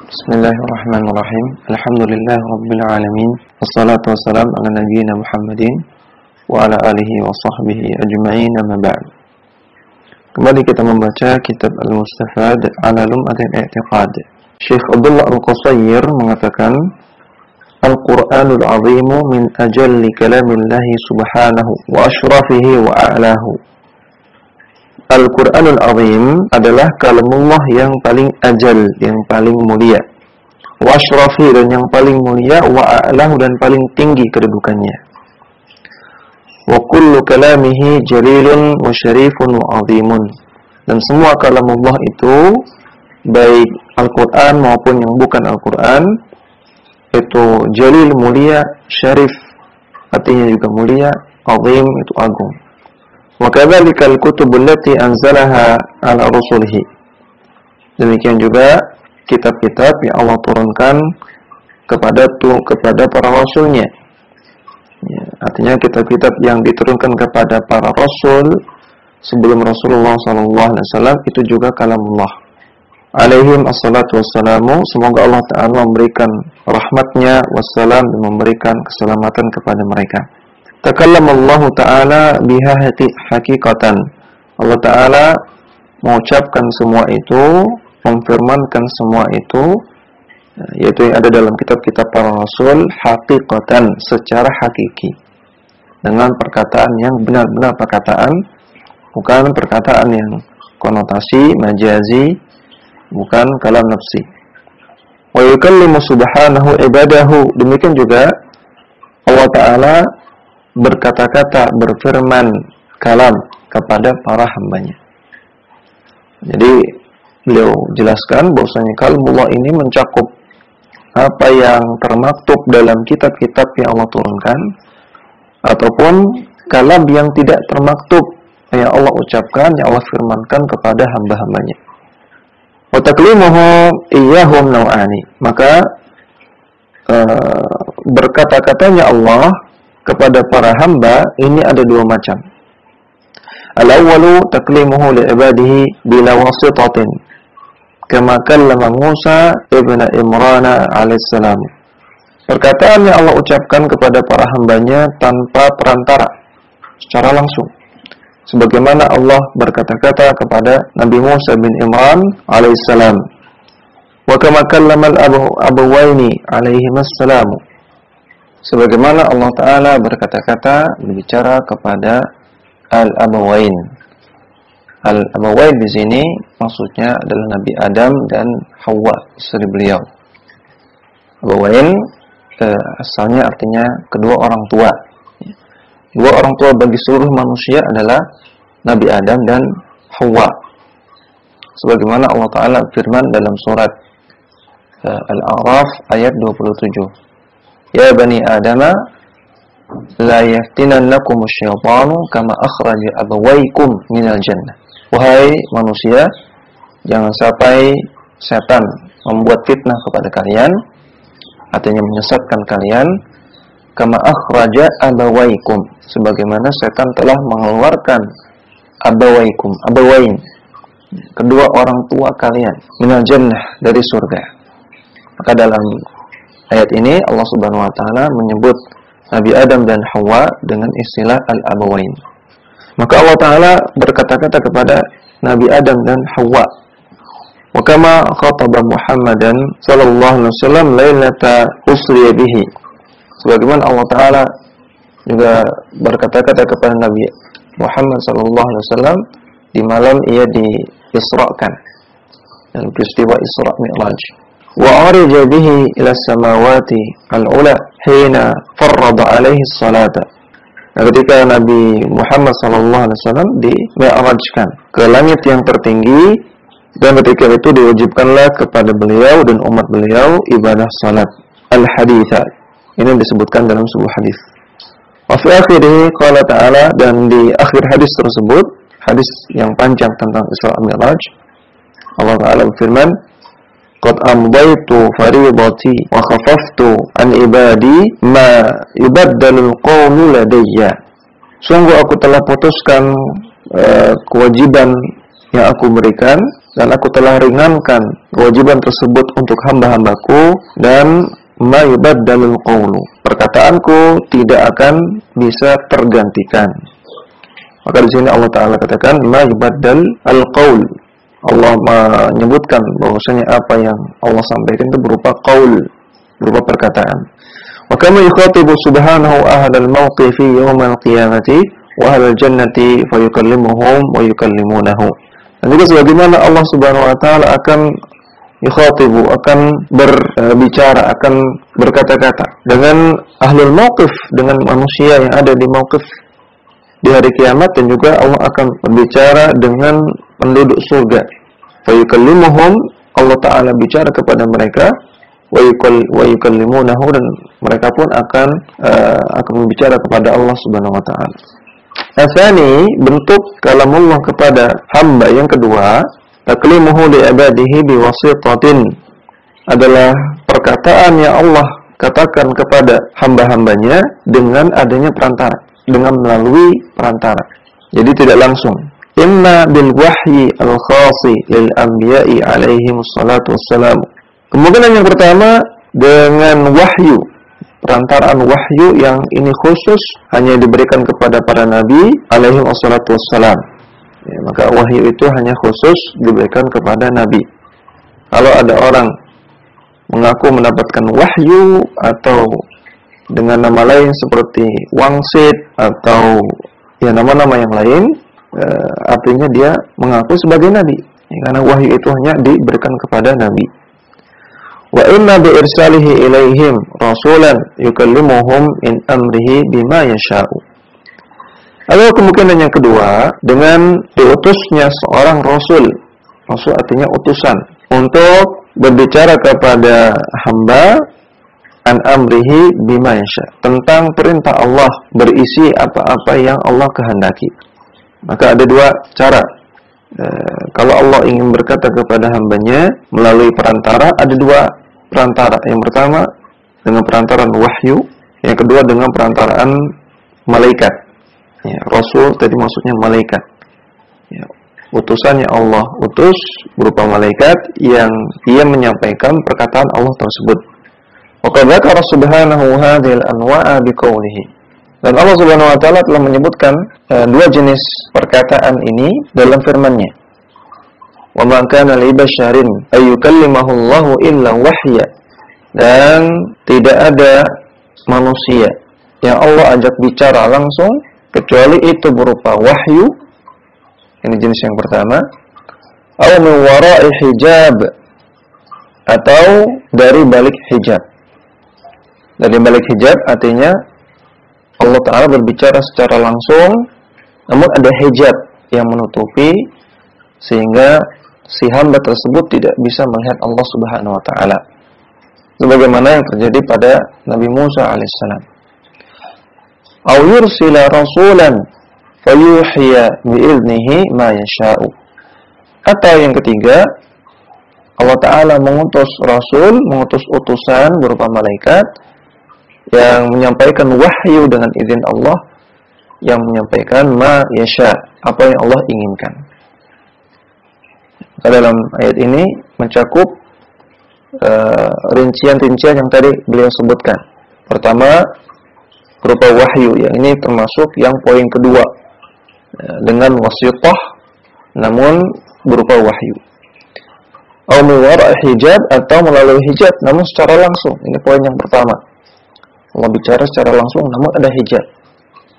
Bismillahirrahmanirrahim. Alhamdulillah rabbil alamin. Wassalatu wassalamu ala nabiyyina Muhammadin wa ala alihi wa sahbihi ajma'in, amma ba'd. Kembali kita membaca kitab Al-Mustafad ala Lum'atil I'tiqad. Syekh Abdullah Al-Qusayr mengatakan, Al-Qur'anul Azimu min ajalli kalamillahi subhanahu wa ashrafihi wa a'lahu. Al-Quranul Azim adalah kalamullah yang paling ajal, yang paling mulia, wa ashrafi, dan yang paling mulia, wa a'lahu, dan paling tinggi kedudukannya. Wa kullu kalamihi jalilun wa syarifun wa azimun. Dan semua kalamullah itu, baik Al-Quran maupun yang bukan Al-Quran, itu jalil, mulia, syarif artinya juga mulia, azim itu agung. Wa kadzalika al-kutubul lati anzalaha ala rusulihi. Demikian juga kitab-kitab yang Allah turunkan kepada para rasulnya. Ya, artinya kitab-kitab yang diturunkan kepada para rasul sebelum Rasulullah SAW itu juga kalamullah. Alaihim assalatu wassalamu. Semoga Allah Ta'ala memberikan rahmatnya wassalam dan memberikan keselamatan kepada mereka. Takallamallahu ta'ala biha haqiqatan. Allah Ta'ala mengucapkan semua itu, memfirmankan semua itu, yaitu yang ada dalam kitab-kitab para rasul, haqiqatan, secara hakiki, dengan perkataan yang benar-benar perkataan, bukan perkataan yang konotasi, majazi, bukan kalam nafsi. Wa yukallimu subhanahu ibadahu. Demikian juga Allah Ta'ala berkata-kata, berfirman, kalam kepada para hambanya. Jadi beliau jelaskan bahwasanya kalamullah ini mencakup apa yang termaktub dalam kitab-kitab yang Allah turunkan, ataupun kalam yang tidak termaktub yang Allah ucapkan, yang Allah firmankan kepada hamba-hambanya. Wa taklimuhu iyyahum naw'ani. Maka berkata-katanya Allah kepada para hamba ini ada dua macam. Al-awwalu taklimuhu li'ibadihi bila wasitatin, kama kallama Musa ibn Imran alaihissalam. Perkataan yang Allah ucapkan kepada para hambanya tanpa perantara, secara langsung, sebagaimana Allah berkata-kata kepada Nabi Musa bin Imran alaihissalam. Wa kama kallama al-abawaini alaihimassalam, sebagaimana Allah Ta'ala berkata-kata, berbicara kepada Al-Abawain. Al-Abawain di sini maksudnya adalah Nabi Adam dan Hawa, istri beliau. Abawain asalnya artinya kedua orang tua. Dua orang tua bagi seluruh manusia adalah Nabi Adam dan Hawa. Sebagaimana Allah Ta'ala firman dalam surat Al-A'raf ayat 27. Ya bani Adama la yaftinannakum asy-syaitanu kama akhraja abawaykum minal jannah. Wahai manusia, jangan sampai setan membuat fitnah kepada kalian, artinya menyesatkan kalian, kama akhraja abawaykum, sebagaimana setan telah mengeluarkan abawaykum, abawain, kedua orang tua kalian, minal jannah, dari surga. Maka dalam ayat ini Allah Subhanahu wa taala menyebut Nabi Adam dan Hawa dengan istilah al-abawain. Maka Allah Ta'ala berkata-kata kepada Nabi Adam dan Hawa. Wa kama khataba Muhammadan sallallahu alaihi wasallam lailata usriya bihi. Sebagaimana Allah Ta'ala juga berkata-kata kepada Nabi Muhammad sallallahu alaihi wasallam di malam ia diisrakan dalam peristiwa Isra Mi'raj. Wa arija bihi ila samawati al-ula hina farrada alaihi salata. Nah, ketika Nabi Muhammad SAW di-mi'rajkan ke langit yang tertinggi, dan ketika itu diwajibkanlah kepada beliau dan umat beliau ibadah salat al-haditha. Ini disebutkan dalam sebuah hadis. Wa fi akhirih qala ta'ala, dan di akhir hadis tersebut, hadis yang panjang tentang Isra Mi'raj, Allah Ta'ala berfirman, qad amdaitu faridati wa khafaftu an ibadi ma yubaddalul qawlu ladayya. Sungguh aku telah putuskan kewajiban yang aku berikan, dan aku telah ringankan kewajiban tersebut untuk hamba-hambaku, dan ma yubaddalul qawlu, perkataanku tidak akan bisa tergantikan. Maka di sini Allah Ta'ala katakan ma yubaddal al-qaul. Allah menyebutkan bahwasanya apa yang Allah sampaikan itu berupa qaul, berupa perkataan. Wa kama yukhatibu subhanahu ahadal mawqifi yawmal qiyamati wa ahlal jannati fayukallimuhum wa yukallimunahu. Dan juga sebagaimana Allah Subhanahu wa taala akan yukhatibu, akan berbicara, akan berkata-kata dengan ahlul mauqif, dengan manusia yang ada di mauqif di hari kiamat, dan juga Allah akan berbicara dengan penduduk surga. Fayukallimuhum, Allah Ta'ala bicara kepada mereka, wa yukallimunahu, dan mereka pun akan berbicara kepada Allah Subhanahu wa taala. Asani, bentuk kalamullah kepada hamba yang kedua, taklimuhu li ibadihi biwasitatin, adalah perkataan yang Allah katakan kepada hamba-hambanya dengan adanya perantara, dengan melalui perantara. Jadi tidak langsung. Imma bil wahyi al-khasi lil anbiya'i alaihim salatu wassalam. Kemungkinan yang pertama dengan wahyu, perantaraan wahyu yang ini khusus hanya diberikan kepada para nabi alaihim wassalatu wassalam. Ya, maka wahyu itu hanya khusus diberikan kepada nabi. Kalau ada orang mengaku mendapatkan wahyu atau dengan nama lain seperti wangsit atau ya nama-nama yang lain, artinya dia mengaku sebagai nabi, ya, karena wahyu itu hanya diberikan kepada nabi. Wa inna bi irsalihi ilaihim rasulan yukallimuhum min amrihi bima yasha'u. Lalu kemungkinan yang kedua dengan diutusnya seorang rasul. Rasul artinya utusan, untuk berbicara kepada hamba an amrihi bima yasha, tentang perintah Allah, berisi apa-apa yang Allah kehendaki. Maka ada dua cara. Kalau Allah ingin berkata kepada hambanya melalui perantara, ada dua perantara. Yang pertama dengan perantaraan wahyu, yang kedua dengan perantaraan malaikat. Ya, Rasul tadi maksudnya malaikat. Ya, utusannya Allah utus berupa malaikat yang ia menyampaikan perkataan Allah tersebut. Wa qad dzakara subhanahu hadhil anwa'a biqaulihi. Dan Allah Subhanahu wa taala telah menyebutkan dua jenis perkataan ini dalam firman-Nya. Wa ma kana li basyarin ayyukallimahu Allahu illa wahya. Dan tidak ada manusia yang Allah ajak bicara langsung kecuali itu berupa wahyu. Ini jenis yang pertama. Aw min wara'i hijab, atau dari balik hijab. Dari balik hijab artinya Allah Ta'ala berbicara secara langsung, namun ada hijab yang menutupi sehingga si hamba tersebut tidak bisa melihat Allah Subhanahu wa taala. Sebagaimana yang terjadi pada Nabi Musa alaihissalam. Aw yursila rasulan fayuhiya bi'idnihi ma yasha'u. Atau yang ketiga, Allah Ta'ala mengutus rasul, mengutus utusan berupa malaikat yang menyampaikan wahyu dengan izin Allah, yang menyampaikan ma yasha, apa yang Allah inginkan. Dalam ayat ini mencakup rincian-rincian yang tadi beliau sebutkan. Pertama berupa wahyu, yang ini termasuk yang poin kedua, dengan wasithah namun berupa wahyu. Aw min wara'i hijab, atau melalui hijab namun secara langsung. Ini poin yang pertama. Allah bicara secara langsung namun ada hijab.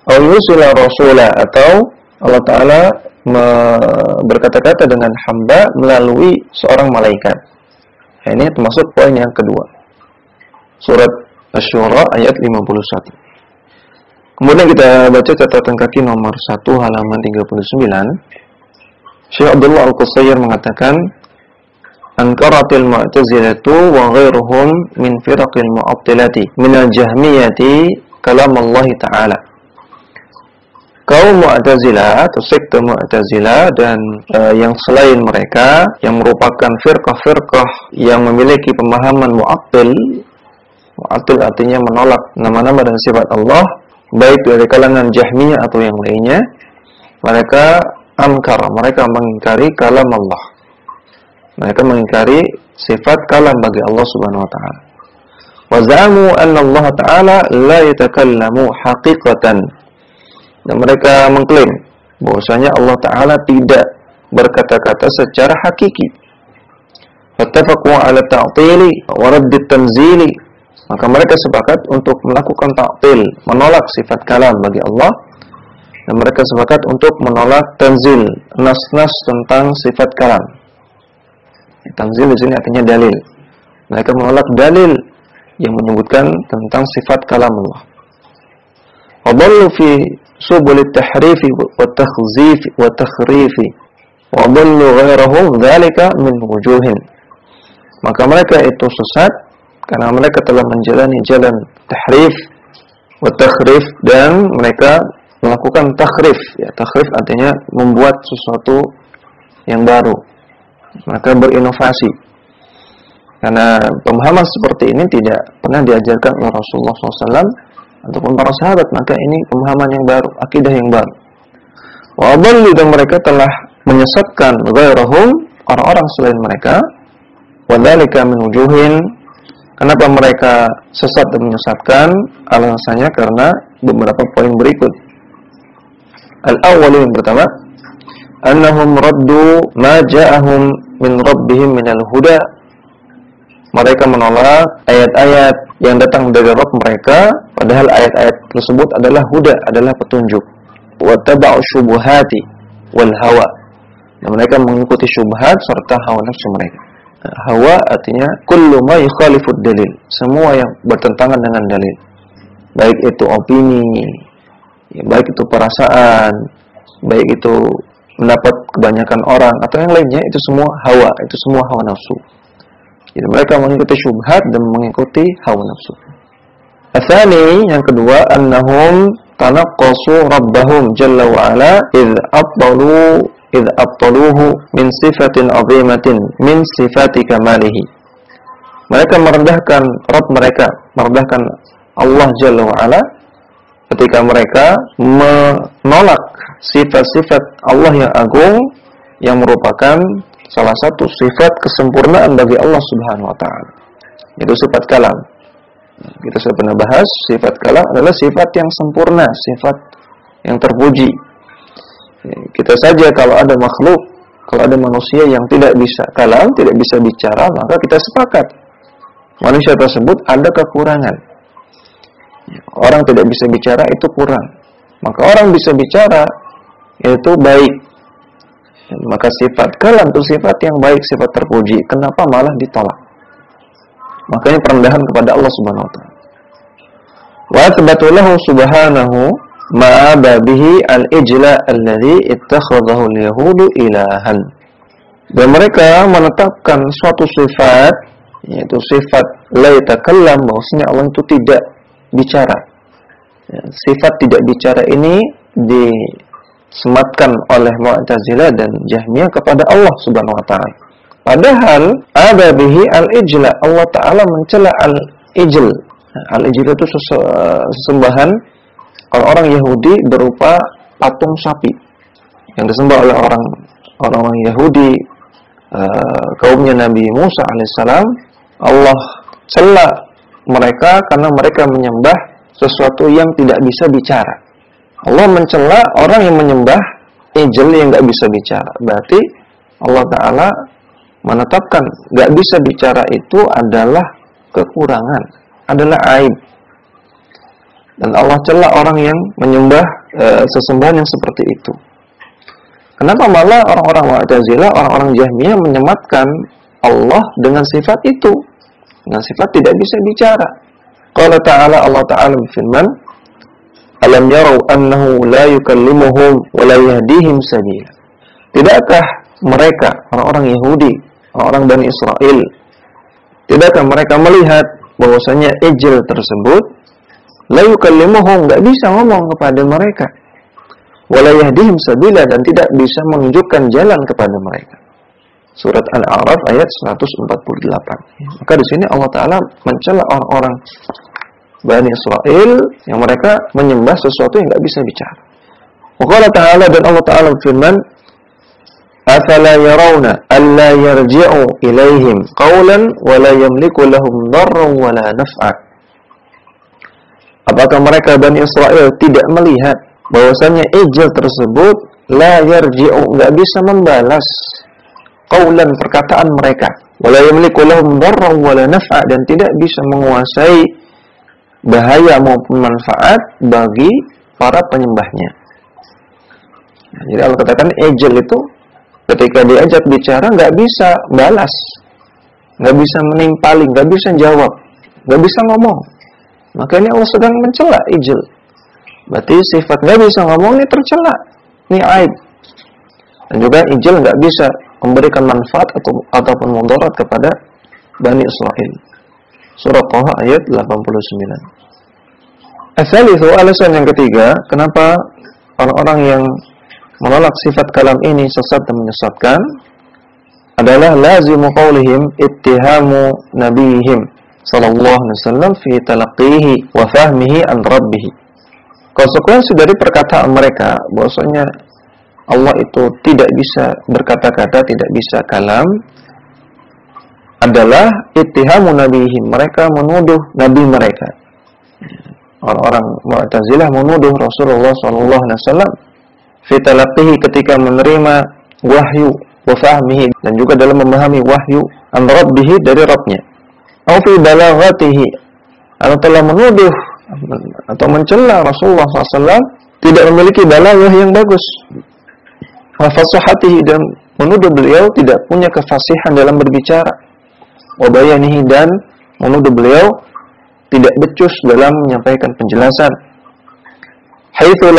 Aw yusila rasula, atau Allah Ta'ala berkata-kata dengan hamba melalui seorang malaikat. Ini termasuk poin yang kedua. Surat Asy-Syura ayat 51. Kemudian kita baca catatan kaki nomor 1 halaman 39. Syekh Abdullah Al-Qusair mengatakan, Ankaratil Mu'tazilatu wa ghairuhum min firaqil mu'attilati minal jahmiyati kalam Allah Ta'ala. Kaum Mu'tazilah atau sekte Mu'tazilah dan yang selain mereka, yang merupakan firqah-firqah yang memiliki pemahaman mu'attil. Mu'attil artinya menolak nama-nama dan sifat Allah, baik dari kalangan Jahmiyah atau yang lainnya. Mereka mengingkari kalam Allah. Mereka mengingkari sifat kalam bagi Allah Subhanahu wa taala. Wa za'amu anna Allah taala la yatakallamu haqiqatan. Dan mereka mengklaim bahwasanya Allah taala tidak berkata-kata secara hakiki. Fattafaqu 'ala ta'tili wa radd at-tanzili. Maka mereka sepakat untuk melakukan ta'til, menolak sifat kalam bagi Allah, dan mereka sepakat untuk menolak tanzil, nas-nas tentang sifat kalam. Tanzil di sini artinya dalil. Mereka menolak dalil yang menyebutkan tentang sifat kalam Allah. Wa dallu fi subul at-tahrif wa at-takhzif wa at-takhrif wa dallu ghairahum dzalika min wujuhin. Maka mereka itu sesat karena mereka telah menjalani jalan tahrif wa takhrif, dan mereka melakukan takhrif. Ya, takhrif artinya membuat sesuatu yang baru. Mereka berinovasi. Karena pemahaman seperti ini tidak pernah diajarkan oleh Rasulullah SAW ataupun para sahabat, maka ini pemahaman yang baru, akidah yang baru. Wa adallu, dan mereka telah menyesatkan ghairahum, orang-orang selain mereka. Wa dzalika min wujuhin. Kenapa mereka sesat dan menyesatkan? Alasannya karena beberapa poin berikut. Al-awwal, yang pertama, annahum raddu ma ja'ahum min rabbihim minal huda. Mereka menolak ayat-ayat yang datang dari Rabb mereka, padahal ayat-ayat tersebut adalah huda, adalah petunjuk. Wa taba'u syubuhati wal hawa. Dan mereka mengikuti syubhat serta hawa nafsu mereka. Hawa artinya kullu ma yukhalifud dalil, semua yang bertentangan dengan dalil, baik itu opini, baik itu perasaan, baik itu pendapat kebanyakan orang atau yang lainnya, itu semua hawa, itu semua hawa nafsu. Jadi mereka mengikuti syubhat dan mengikuti hawa nafsu. Atsani, yang kedua, annahum tanaqqasu rabbahum jalla wa ala idh abtaluhu min sifatin azimatin min sifati kamalihi. Mereka merendahkan Rabb mereka, merendahkan Allah Jalla wa Ala, ketika mereka menolak sifat-sifat Allah yang agung, yang merupakan salah satu sifat kesempurnaan bagi Allah Subhanahu wa taala, yaitu sifat kalam. Kita sudah pernah bahas, sifat kalam adalah sifat yang sempurna, sifat yang terpuji. Kita saja kalau ada makhluk, kalau ada manusia yang tidak bisa kalam, tidak bisa bicara, maka kita sepakat manusia tersebut ada kekurangan. Orang tidak bisa bicara itu kurang, maka orang bisa bicara itu baik. Maka sifat kalam itu sifat yang baik, sifat terpuji. Kenapa malah ditolak? Makanya perendahan kepada Allah Subhanahu wa taala. Wa tabatullahu subhanahu ma'aba bihi al-ijla alladhi ittakhadhahu al-yahudu ilahan. Dan mereka menetapkan suatu sifat, yaitu sifat la yatakallam, bahwasanya Allah itu tidak bicara. Sifat tidak bicara ini disematkan oleh Mu'tazilah dan Jahmiyah kepada Allah Subhanahu wa taala. Padahal ada bihi al-ijla, Allah taala mencela al-ijl. Al-ijl itu sesembahan orang Yahudi berupa patung sapi yang disembah oleh orang Yahudi, kaumnya Nabi Musa alaihissalam. Allah cela mereka karena mereka menyembah sesuatu yang tidak bisa bicara. Allah mencela orang yang menyembah ijl yang tidak bisa bicara. Berarti Allah Ta'ala menetapkan tidak bisa bicara itu adalah kekurangan, adalah aib. Dan Allah cela orang yang menyembah sesembahan yang seperti itu. Kenapa malah orang-orang Mu'tazilah, orang-orang Jahmiyah menyematkan Allah dengan sifat itu, dengan sifat tidak bisa bicara? Qala ta'ala, Allah Ta'ala berfirman, alam yarau annahu la yukallimuhum wa la yahdihim sabila. Tidakkah mereka, orang-orang Yahudi, orang-orang Bani Israel, tidakkah mereka melihat bahwasanya ijl tersebut la yukallimuhum, enggak bisa ngomong kepada mereka, wa la yahdihim sabila, dan tidak bisa menunjukkan jalan kepada mereka. Surat Al-A'raf ayat 148. Maka di sini Allah Ta'ala mencela orang-orang Bani Israel yang mereka menyembah sesuatu yang tidak bisa bicara. Wa qala ta'ala, dan Allah Ta'ala berfirman, Afala yarawna alla yarji'u ilaihim qawlan wa la yamliku lahum darran wa la naf'a. Apakah mereka Bani Israel tidak melihat bahwasanya ijil tersebut la yarji'u, enggak bisa membalas qawlan, perkataan mereka, wa la yamliku lahum darran wa la naf'a, dan tidak bisa menguasai bahaya maupun manfaat bagi para penyembahnya. Nah, jadi Allah katakan ijil itu ketika diajak bicara nggak bisa balas, nggak bisa menimpali, nggak bisa jawab, nggak bisa ngomong. Makanya Allah sedang mencela ijil. Berarti sifat nggak bisa ngomong ini tercela, ini aib. Dan juga ijil nggak bisa memberikan manfaat ataupun mudarat kepada Bani Israel. Surah Taha ayat 89. Asal-itu alasan yang ketiga, kenapa orang-orang yang menolak sifat kalam ini sesat dan menyesatkan adalah lazimu qaulihim ittihamu nabiyihim sallallahu alaihi wasallam fi talaqqihi wa fahmihi an rabbih. Konsekuensi dari perkataan mereka bahwasanya Allah itu tidak bisa berkata-kata, tidak bisa kalam, adalah ittihamu nabiyihim, mereka menuduh nabi mereka. Orang-orang Mu'tazilah menuduh Rasulullah sallallahu alaihi wasallam fi talaqqihi, ketika menerima wahyu, wa fahmihi, dan juga dalam memahami wahyu, an rabbih, dari Rabbnya, atau fi balaghatihi, atau telah menuduh atau mencela Rasulullah SAW tidak memiliki balaghah yang bagus, wa fasahatihi, dan menuduh beliau tidak punya kefasihan dalam berbicara, wa bayanihi, dan menuduh beliau tidak becus dalam menyampaikan penjelasan. Haitsu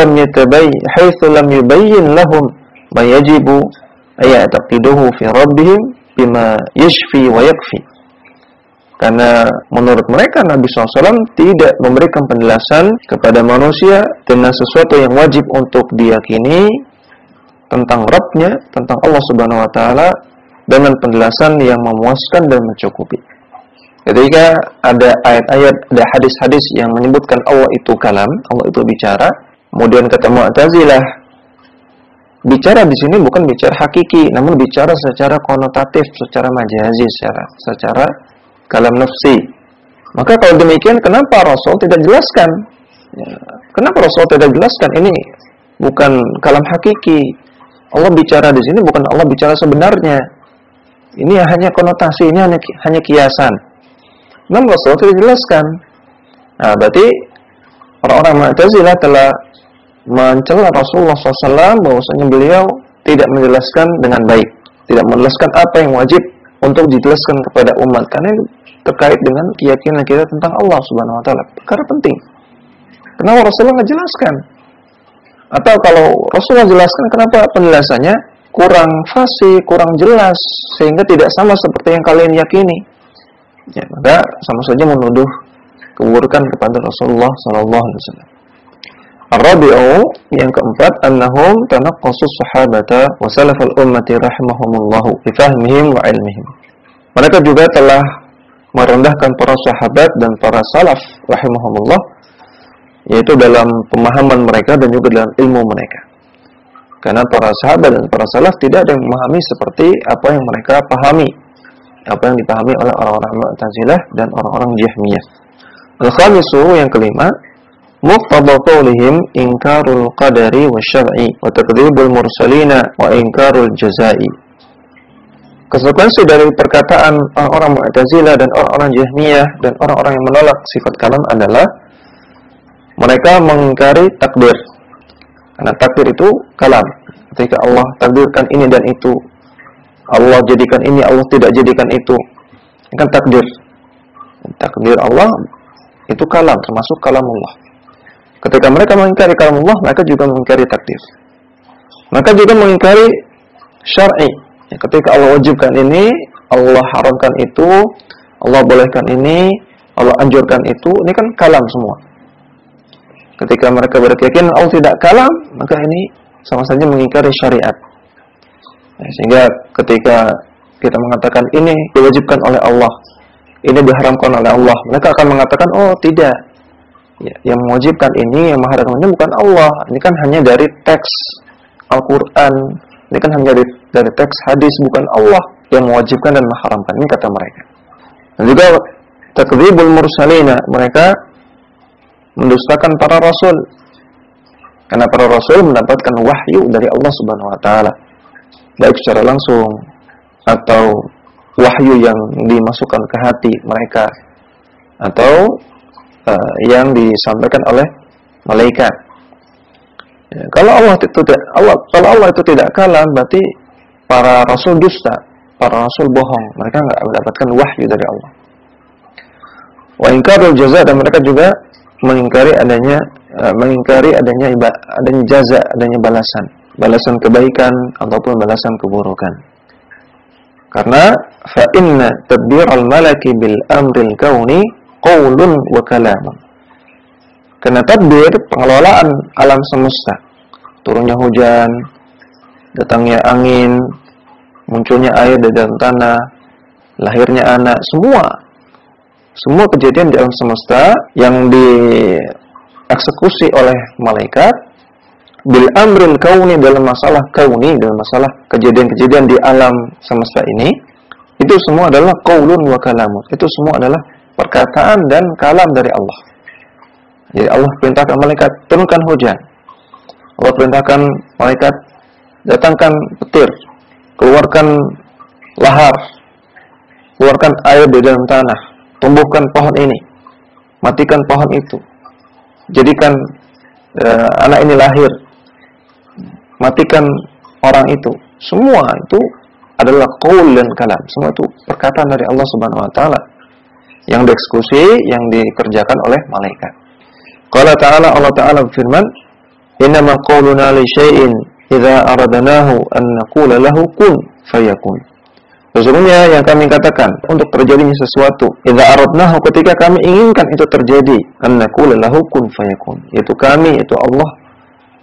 lam yubayyin lahum ma yajibu ayataqiduhu fi rabbihim bima yashfi wa yakfi. Karena menurut mereka Nabi SAW tidak memberikan penjelasan kepada manusia tentang sesuatu yang wajib untuk diyakini tentang Rabb-nya, tentang Allah Subhanahu wa taala, dengan penjelasan yang memuaskan dan mencukupi. Ketika ada ayat-ayat, ada hadis-hadis yang menyebutkan Allah itu kalam, Allah itu bicara, kemudian kata Mu'tazilah, bicara di sini bukan bicara hakiki, namun bicara secara konotatif, secara majazi, secara kalam nafsi. Maka kalau demikian, kenapa Rasul tidak jelaskan? Kenapa Rasul tidak jelaskan? Ini bukan kalam hakiki. Allah bicara di sini bukan Allah bicara sebenarnya. Ini hanya konotasi, ini hanya kiasan. Namun Rasul tidak jelaskan. Nah, berarti orang-orang Mu'tazilah telah mencela Rasulullah SAW bahwasanya beliau tidak menjelaskan dengan baik, tidak menjelaskan apa yang wajib untuk dijelaskan kepada umat, karena terkait dengan keyakinan kita tentang Allah Subhanahu wa taala, perkara penting. Kenapa Rasulullah nggak jelaskan? Atau kalau Rasulullah jelaskan, kenapa penjelasannya kurang fasih, kurang jelas, sehingga tidak sama seperti yang kalian yakini? Ya, maka sama saja menuduh keburukan kepada Rasulullah sallallahu alaihi wasallam. Ar-rabi'u, yang keempat, annahum tanaqqasus sahabata wa salafal ummati rahimahumullahu bi fahmihim wa ilmihim. Mereka juga telah merendahkan para sahabat dan para salaf rahimahumullah, yaitu dalam pemahaman mereka dan juga dalam ilmu mereka. Karena para sahabat dan para salaf tidak ada yang memahami seperti apa yang mereka pahami, apa yang dipahami oleh orang-orang Mu'tazilah dan orang-orang Jahmiyah. Al-khamisu, yang kelima, muqtada qawlihim inkarul qadari wa syar'i wa takdzibul mursalina wa inkarul jazai. Konsekuensi dari perkataan orang-orang Mu'tazilah dan orang-orang Jahmiyah dan orang-orang yang menolak sifat kalam adalah mereka mengingkari takdir. Karena takdir itu kalam. Ketika Allah takdirkan ini dan itu, Allah jadikan ini, Allah tidak jadikan itu, ini kan takdir. Takdir Allah itu kalam, termasuk kalam Allah. Ketika mereka mengingkari kalam Allah, mereka juga mengingkari takdir. Mereka juga mengingkari syar'i. Ketika Allah wajibkan ini, Allah haramkan itu, Allah bolehkan ini, Allah anjurkan itu, ini kan kalam semua. Ketika mereka berkeyakinan Allah tidak kalam, maka ini sama saja mengingkari syariat. Sehingga ketika kita mengatakan ini diwajibkan oleh Allah, ini diharamkan oleh Allah, mereka akan mengatakan, oh tidak, ya, yang mewajibkan ini, yang mengharamkan ini bukan Allah, ini kan hanya dari teks Al-Quran, Ini kan hanya dari teks hadis, bukan Allah yang mewajibkan dan mengharamkan. Ini kata mereka. Dan juga takdzibul mursalina, mereka mendustakan para rasul. Karena para rasul mendapatkan wahyu dari Allah Subhanahu wa taala, baik secara langsung atau wahyu yang dimasukkan ke hati mereka atau yang disampaikan oleh malaikat. Ya, kalau Allah itu tidak kalam, berarti para rasul dusta, para rasul bohong. Mereka enggak mendapatkan wahyu dari Allah. Wa ingkarul jaza, dan mereka juga mengingkari adanya jaza, adanya balasan kebaikan ataupun balasan keburukan. Karena fa inna tadbiral malaki bil amril kauni qaulun wa kalamun. Karena tadbir, pengelolaan alam semesta, turunnya hujan, datangnya angin, munculnya air dari dalam tanah, lahirnya anak, semua kejadian di alam semesta yang dieksekusi oleh malaikat bil amril kauni, dalam masalah kauni, dalam masalah kejadian-kejadian di alam semesta ini, itu semua adalah qaulun wa kalamun. Itu semua adalah perkataan dan kalam dari Allah. Jadi Allah perintahkan malaikat turunkan hujan. Allah perintahkan malaikat datangkan petir, keluarkan lahar, keluarkan air di dalam tanah, tumbuhkan pohon ini, matikan pohon itu, jadikan anak ini lahir, matikan orang itu. Semua itu adalah qaul dan kalam. Semua itu perkataan dari Allah Subhanahu wa taala yang dieksekusi, yang dikerjakan oleh malaikat. Qala ta'ala, Allah Ta'ala berfirman, "Innama qauluna li syai'in idza aradnahu an naqula lahu kun fayakun." Sesungguhnya yang kami katakan untuk terjadinya sesuatu, idza aradnahu, ketika kami inginkan itu terjadi, an naqula lahu kun fayakun, yaitu kami, itu Allah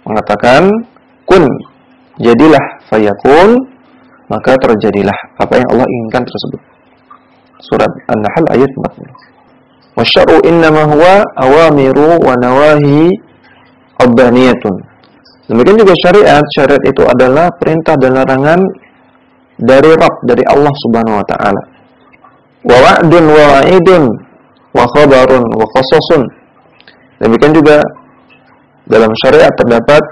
mengatakan kun, jadilah, fayakun, maka terjadilah apa yang Allah inginkan tersebut. Surat An-Nahl ayat 40. Wasyar'u innama huwa awamiru wa nawahi rabbaniyatun. Demikian juga syariat itu adalah perintah dan larangan dari Rabb, dari Allah Subhanahu wa taala. Wa wa'dun wa wa'idun wa khabarun wa qasasun. Demikian juga dalam syariat terdapat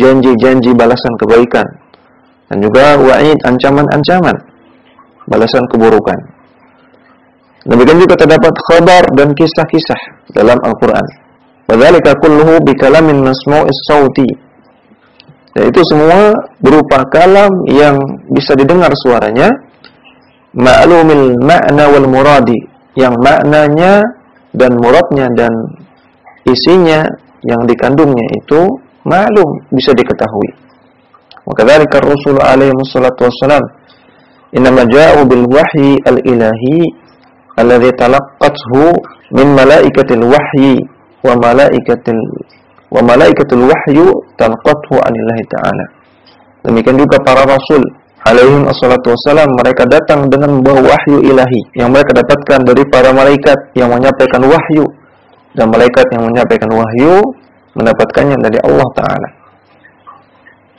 janji-janji balasan kebaikan dan juga wa'id, ancaman-ancaman balasan keburukan. Demikian juga terdapat khabar dan kisah-kisah dalam Al-Quran. Wadzalika kulluhu bikalamin masmu'is sauti. Dan itu semua berupa kalam yang bisa didengar suaranya, ma'lumil ma'na wal muradi, yang maknanya dan muradnya dan isinya yang dikandungnya itu maklum, bisa diketahui. Wa kadzalika ar-rusul alaihi wassalatu wassalam innama ja'u bil wahyi al-ilahi alladzi talaqqathu min malaikatil wahyi wa malaikatul wahyu talaqqathu anillahi ta'ala. Demikian juga para rasul alaihi wassalatu wassalam, mereka datang dengan membawa wahyu ilahi yang mereka dapatkan dari para malaikat yang menyampaikan wahyu, dan malaikat yang menyampaikan wahyu mendapatkannya dari Allah Ta'ala.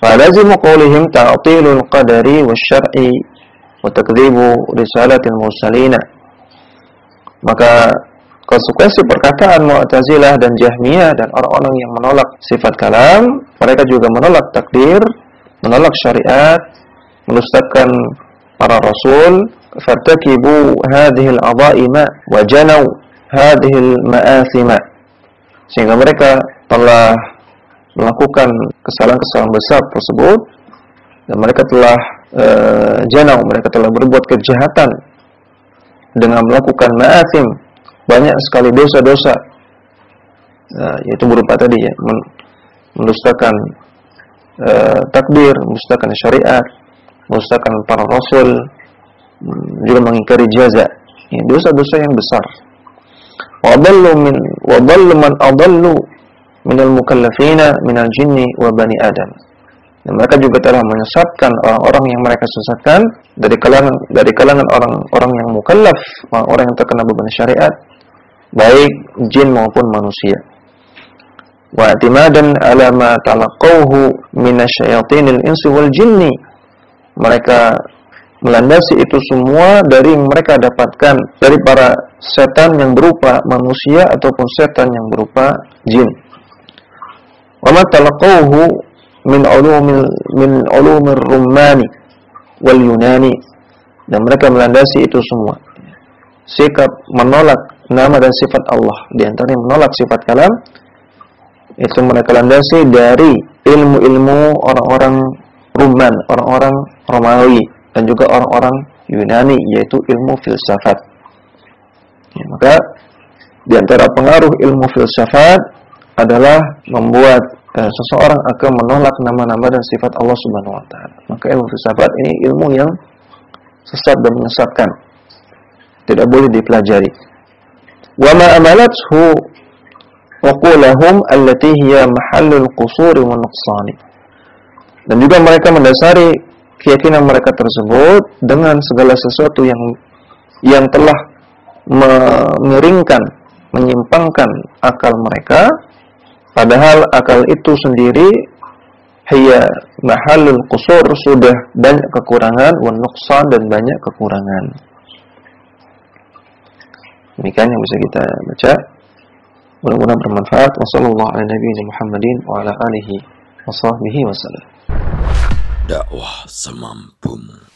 Falazimu qawlihim ta'atilul qadari wasyar'i wa takdzibu risalatil mursalina. Maka konsekuensi perkataan Mu'tazilah dan Jahmiyah dan orang-orang yang menolak sifat kalam, mereka juga menolak takdir, menolak syariat, mendustakan para rasul. Fartakibu hadhil adha'ima wa janaw hadhil ma'athima. Sehingga mereka telah melakukan kesalahan-kesalahan besar tersebut, dan mereka telah mereka telah berbuat kejahatan dengan melakukan ma'athim, banyak sekali dosa-dosa, yaitu berupa tadi ya, mendustakan takdir, mendustakan syariat, mendustakan para rasul, juga mengingkari jaza. Ini dosa-dosa yang besar. Wa dallu man adallu minal mukallafina minal jinni wa bani adam. Dan mereka juga telah menyesatkan orang-orang yang mereka sesatkan dari kalangan orang-orang yang mukallaf, orang yang terkena beban syariat, baik jin maupun manusia. wa i'timadan ala ma talaqawhu minasyayatinil insi wal jinni. Mereka melandasi itu semua dari yang mereka dapatkan dari para setan yang berupa manusia ataupun setan yang berupa jin. Wa ma talaqawhu min ulumir rumani wal yunani, dan mereka melandasi itu semua sikap menolak nama dan sifat Allah, di antaranya menolak sifat kalam, itu mereka landasi dari ilmu-ilmu orang-orang Ruman, orang-orang Romawi, dan juga orang-orang Yunani, yaitu ilmu filsafat. Ya, maka di antara pengaruh ilmu filsafat adalah membuat seseorang akan menolak nama-nama dan sifat Allah Subhanahu wa taala. Maka ilmu filsafat ini ilmu yang sesat dan menyesatkan, tidak boleh dipelajari. Wa ma amalathu uqulahum allati hiya mahallul qusur wa nuqsan. Dan juga mereka mendasari keyakinan mereka tersebut dengan segala sesuatu yang telah menyiringkan, menyimpangkan akal mereka, padahal akal itu sendiri hiya mahallul qusur, sudah banyak kekurangan, wa nuqsan, dan banyak kekurangan. Demikian yang bisa kita baca. Mudah-mudahan bermanfaat. Wassallallahu ala nabiyina Muhammadin wa ala alihi wa sahbihi wasallam. Dakwah semampumu.